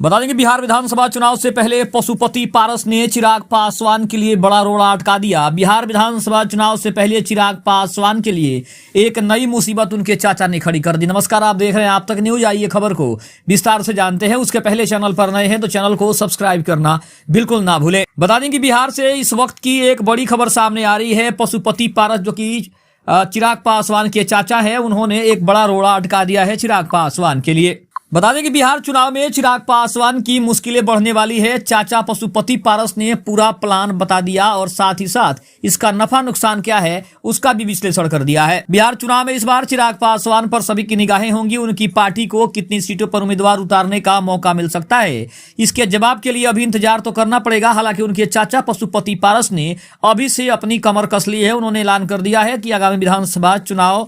बता दें कि बिहार विधानसभा चुनाव से पहले पशुपति पारस ने चिराग पासवान के लिए बड़ा रोड़ा अटका दिया। बिहार विधानसभा चुनाव से पहले चिराग पासवान के लिए एक नई मुसीबत उनके चाचा ने खड़ी कर दी। नमस्कार, आप देख रहे हैं आप तक न्यूज। आइए खबर को विस्तार से जानते हैं। उसके पहले चैनल पर नए हैं तो चैनल को सब्सक्राइब करना बिल्कुल ना भूलें। बता दें कि बिहार से इस वक्त की एक बड़ी खबर सामने आ रही है। पशुपति पारस जो कि चिराग पासवान के चाचा है, उन्होंने एक बड़ा रोड़ा अटका दिया है चिराग पासवान के लिए। बता दें कि बिहार चुनाव में चिराग पासवान की मुश्किलें बढ़ने वाली है। चाचा पशुपति पारस ने पूरा प्लान बता दिया और साथ ही साथ इसका नफा नुकसान क्या है उसका भी विश्लेषण कर दिया है। बिहार चुनाव में इस बार चिराग पासवान पर सभी की निगाहें होंगी। उनकी पार्टी को कितनी सीटों पर उम्मीदवार उतारने का मौका मिल सकता है, इसके जवाब के लिए अभी इंतजार तो करना पड़ेगा। हालांकि उनके चाचा पशुपति पारस ने अभी से अपनी कमर कस ली है। उन्होंने ऐलान कर दिया है कि आगामी विधानसभा चुनाव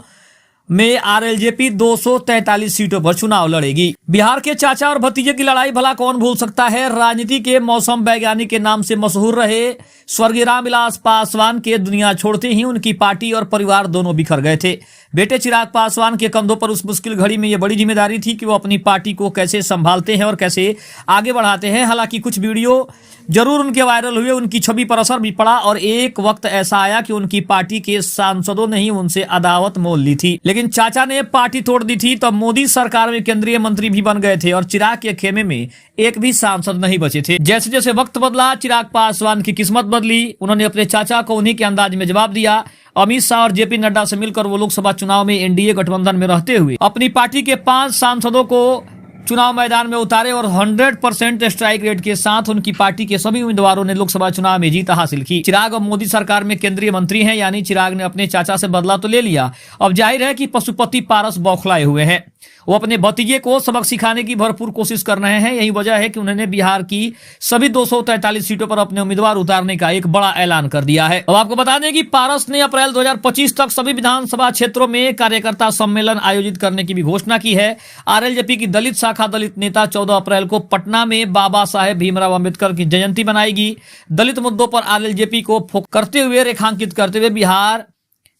में आरएलजेपी 243 सीटों पर चुनाव लड़ेगी। बिहार के चाचा और भतीजे की लड़ाई भला कौन भूल सकता है। राजनीति के मौसम वैज्ञानिक के नाम से मशहूर रहे स्वर्गीय रामविलास पासवान के दुनिया छोड़ते ही उनकी पार्टी और परिवार दोनों बिखर गए थे। बेटे चिराग पासवान के कंधों पर उस मुश्किल घड़ी में यह बड़ी जिम्मेदारी थी कि वो अपनी पार्टी को कैसे संभालते हैं और कैसे आगे बढ़ाते हैं। हालांकि कुछ वीडियो जरूर उनके वायरल हुए, उनकी छवि पर असर भी पड़ा और एक वक्त ऐसा आया कि उनकी पार्टी के सांसदों ने ही उनसे अदावत मोल ली थी। लेकिन चाचा ने पार्टी तोड़ दी थी। तब मोदी सरकार में केंद्रीय मंत्री भी बन गए थे और चिराग के खेमे में एक भी सांसद नहीं बचे थे। जैसे जैसे वक्त बदला चिराग पासवान की किस्मत बदली। उन्होंने अपने चाचा को उन्हीं के अंदाज में जवाब दिया। अमित शाह और जेपी नड्डा से मिलकर वो लोकसभा चुनाव में एनडीए गठबंधन में रहते हुए अपनी पार्टी के 5 सांसदों को चुनाव मैदान में उतारे और 100% स्ट्राइक रेट के साथ उनकी पार्टी के सभी उम्मीदवारों ने लोकसभा चुनाव में जीत हासिल की। चिराग अब मोदी सरकार में केंद्रीय मंत्री हैं, यानी चिराग ने अपने चाचा से बदला तो ले लिया। अब जाहिर है कि पशुपति पारस बौखलाए हुए हैं। वो अपने भतीजे को सबक सिखाने की भरपूर कोशिश कर रहे हैं। यही वजह है कि उन्होंने बिहार की सभी 243 सीटों पर अपने उम्मीदवार उतारने का एक बड़ा ऐलान कर दिया है। अब आपको बता दें कि पारस ने अप्रैल 2025 तक सभी विधानसभा क्षेत्रों में कार्यकर्ता सम्मेलन आयोजित करने की भी घोषणा की है। आरएलजेपी की दलित शाखा दलित नेता 14 अप्रैल को पटना में बाबा साहेब भीमराव अंबेडकर की जयंती बनाएगी। दलित मुद्दों पर आरएलजेपी को फोकस करते हुए रेखांकित करते हुए बिहार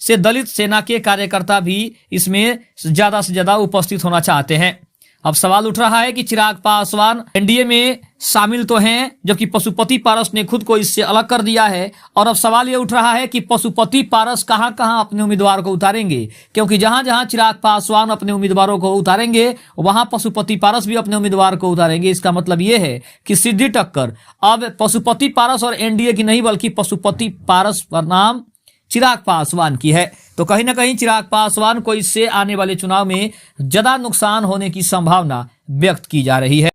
से दलित सेना के कार्यकर्ता भी इसमें ज्यादा से ज्यादा उपस्थित होना चाहते हैं। अब सवाल उठ रहा है कि चिराग पासवान एनडीए में शामिल तो हैं, जबकि पशुपति पारस ने खुद को इससे अलग कर दिया है। और अब सवाल यह उठ रहा है कि पशुपति पारस कहां कहां अपने उम्मीदवार को उतारेंगे, क्योंकि जहां जहां चिराग पासवान अपने उम्मीदवारों को उतारेंगे वहां पशुपति पारस भी अपने उम्मीदवार को उतारेंगे। इसका मतलब यह है कि सीधी टक्कर अब पशुपति पारस और एनडीए की नहीं, बल्कि पशुपति पारस पर नाम चिराग पासवान की है। तो कहीं ना कहीं चिराग पासवान को इससे आने वाले चुनाव में ज्यादा नुकसान होने की संभावना व्यक्त की जा रही है।